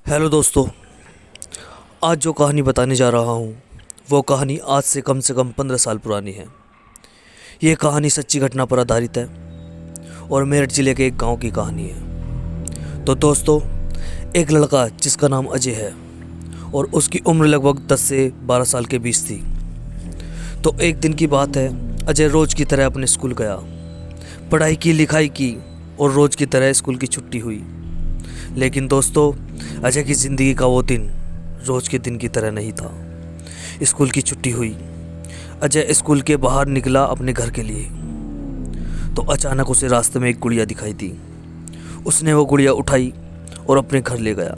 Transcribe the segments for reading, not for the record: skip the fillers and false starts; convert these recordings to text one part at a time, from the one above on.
Hello दोस्तों। आज जो कहानी बताने जा रहा हूँ वो कहानी आज से कम 15 साल पुरानी है। ये कहानी सच्ची घटना पर आधारित है और मेरठ ज़िले के एक गांव की कहानी है। तो दोस्तों, एक लड़का जिसका नाम अजय है और उसकी उम्र लगभग 10 से 12 साल के बीच थी। तो एक दिन की बात है, अजय रोज़ की तरह अपने स्कूल गया, पढ़ाई की, लिखाई की और रोज़ की तरह स्कूल की छुट्टी हुई। लेकिन दोस्तों, अजय की ज़िंदगी का वो दिन रोज़ के दिन की तरह नहीं था। स्कूल की छुट्टी हुई, अजय स्कूल के बाहर निकला अपने घर के लिए, तो अचानक उसे रास्ते में एक गुड़िया दिखाई दी। उसने वो गुड़िया उठाई और अपने घर ले गया।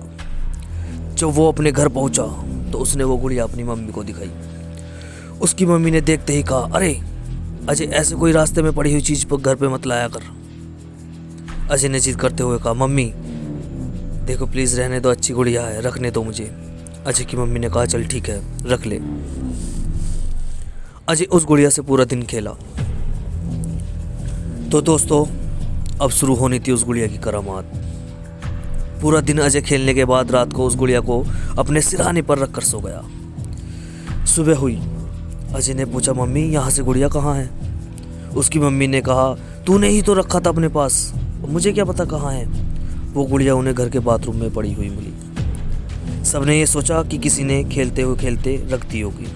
जब वो अपने घर पहुंचा तो उसने वो गुड़िया अपनी मम्मी को दिखाई। उसकी मम्मी ने देखते ही कहा, अरे अजय, ऐसे कोई रास्ते में पड़ी हुई चीज़ पर घर पे मत लाया कर। अजय ने जिद करते हुए कहा, मम्मी देखो प्लीज़, रहने दो, अच्छी गुड़िया है, रखने दो मुझे। अजय की मम्मी ने कहा, चल ठीक है, रख ले। अजय उस गुड़िया से पूरा दिन खेला। तो दोस्तों, अब शुरू होनी थी उस गुड़िया की करामात। पूरा दिन अजय खेलने के बाद रात को उस गुड़िया को अपने सिरहाने पर रख कर सो गया। सुबह हुई, अजय ने पूछा, मम्मी यहाँ से गुड़िया कहाँ है? उसकी मम्मी ने कहा, तूने ही तो रखा था अपने पास, मुझे क्या पता कहाँ है। वो गुड़िया उन्हें घर के बाथरूम में पड़ी हुई मिली। सबने ये सोचा कि किसी ने खेलते हुए खेलते रख दी होगी।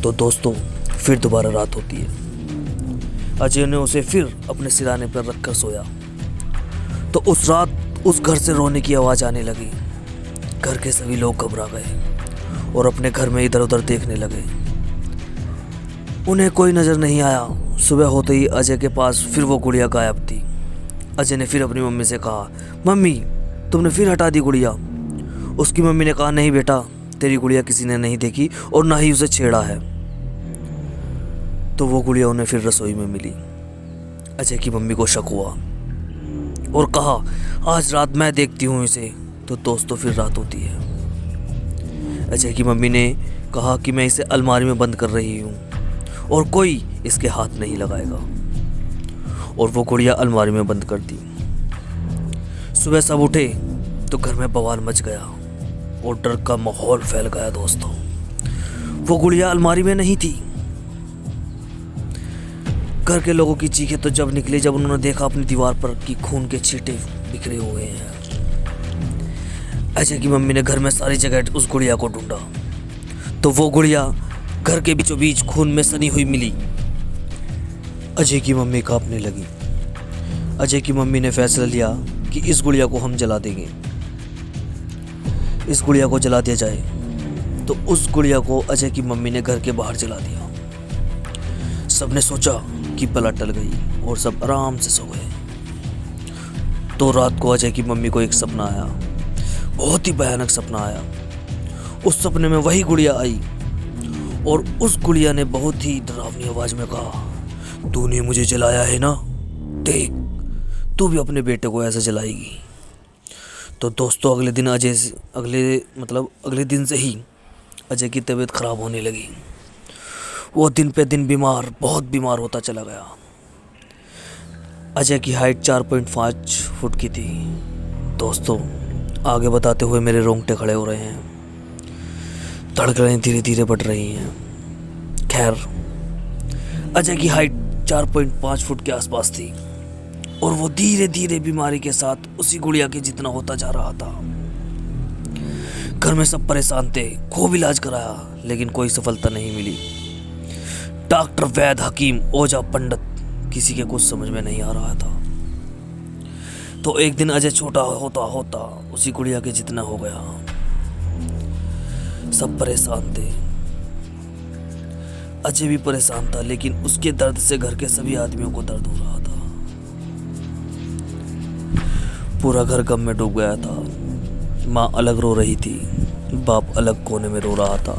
तो दोस्तों, फिर दोबारा रात होती है। अजय ने उसे फिर अपने सिरहाने पर रखकर सोया। तो उस रात उस घर से रोने की आवाज़ आने लगी। घर के सभी लोग घबरा गए और अपने घर में इधर उधर देखने लगे। उन्हें कोई नज़र नहीं आया। सुबह होते ही अजय के पास फिर वो गुड़िया गायब थी। अजय ने फिर अपनी मम्मी से कहा, मम्मी तुमने फिर हटा दी गुड़िया। उसकी मम्मी ने कहा, नहीं बेटा, तेरी गुड़िया किसी ने नहीं देखी और ना ही उसे छेड़ा है। तो वो गुड़िया उन्हें फिर रसोई में मिली। अजय की मम्मी को शक हुआ और कहा, आज रात मैं देखती हूँ इसे। तो दोस्तों, फिर रात होती है। अजय की मम्मी ने कहा कि मैं इसे अलमारी में बंद कर रही हूँ और कोई इसके हाथ नहीं लगाएगा। और वो गुड़िया अलमारी में बंद कर दी। सुबह सब उठे तो घर में बवाल मच गया और डर का माहौल फैल गया। दोस्तों, वो गुड़िया अलमारी में नहीं थी। घर के लोगों की चीखें तो जब निकली जब उन्होंने देखा अपनी दीवार पर कि खून के छींटे बिखरे हुए हैं। अजय की मम्मी ने घर में सारी जगह उस गुड़िया को ढूंढा तो वो गुड़िया घर के बीचों बीच खून में सनी हुई मिली। अजय की मम्मी कांपने लगी। अजय की मम्मी ने फैसला लिया कि इस गुड़िया को हम जला देंगे। इस गुड़िया को जला दिया जाए। तो उस गुड़िया को अजय की मम्मी ने घर के बाहर जला दिया। सबने सोचा कि बला टल गई और सब आराम से सो गए। तो रात को अजय की मम्मी को एक सपना आया, बहुत ही भयानक सपना आया। उस सपने में वही गुड़िया आई और उस गुड़िया ने बहुत ही डरावनी आवाज में कहा, तूने मुझे जलाया है ना, देख तू भी अपने बेटे को ऐसे जलाएगी। तो दोस्तों, अगले दिन से ही अजय की तबीयत खराब होने लगी। वो दिन पे दिन बहुत बीमार होता चला गया। अजय की हाइट 4.5 फुट की थी। दोस्तों, आगे बताते हुए मेरे रोंगटे खड़े हो रहे हैं, धड़कनें धीरे धीरे बढ़ रही हैं। खैर, अजय की हाइट 4.5 फुट के आसपास थी और वो धीरे धीरे बीमारी के साथ उसी गुड़िया के जितना होता जा रहा था। घर में सब परेशान थे, खूब इलाज कराया लेकिन कोई सफलता नहीं मिली। डॉक्टर, वैद्य, हकीम, ओझा, पंडित, किसी के कुछ समझ में नहीं आ रहा था। तो एक दिन अजय छोटा होता होता उसी गुड़िया के जितना हो गया। सब परेशान थे, अजय भी परेशान था, लेकिन उसके दर्द से घर के सभी आदमियों को दर्द हो रहा था। पूरा घर गम में डूब गया था। माँ अलग रो रही थी, बाप अलग कोने में रो रहा था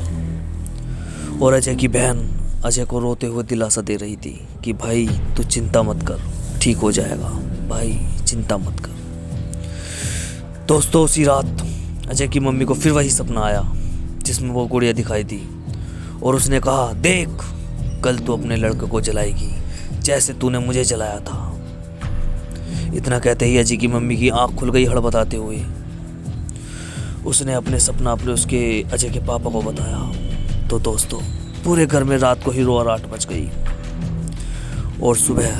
और अजय की बहन अजय को रोते हुए दिलासा दे रही थी कि भाई तू चिंता मत कर, ठीक हो जाएगा, भाई चिंता मत कर। दोस्तों, उसी रात अजय की मम्मी को फिर वही सपना आया जिसमें वो गुड़िया दिखाई दी और उसने कहा, देख कल तू अपने लड़के को जलाएगी जैसे तूने मुझे जलाया था। इतना कहते ही अजय की मम्मी की आंख खुल गई हड़बड़ाते हुए। उसने अपने सपना अपने उसके अजय के पापा को बताया। तो दोस्तों, पूरे घर में रात को ही रोआराट मच गई और सुबह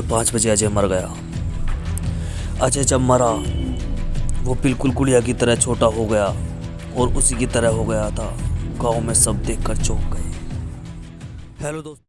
5 बजे अजय मर गया। अजय जब मरा वो बिल्कुल गुड़िया की तरह छोटा हो गया और उसी की तरह हो गया था। गांव में सब देखकर चौंक गए। हेलो दोस्तों।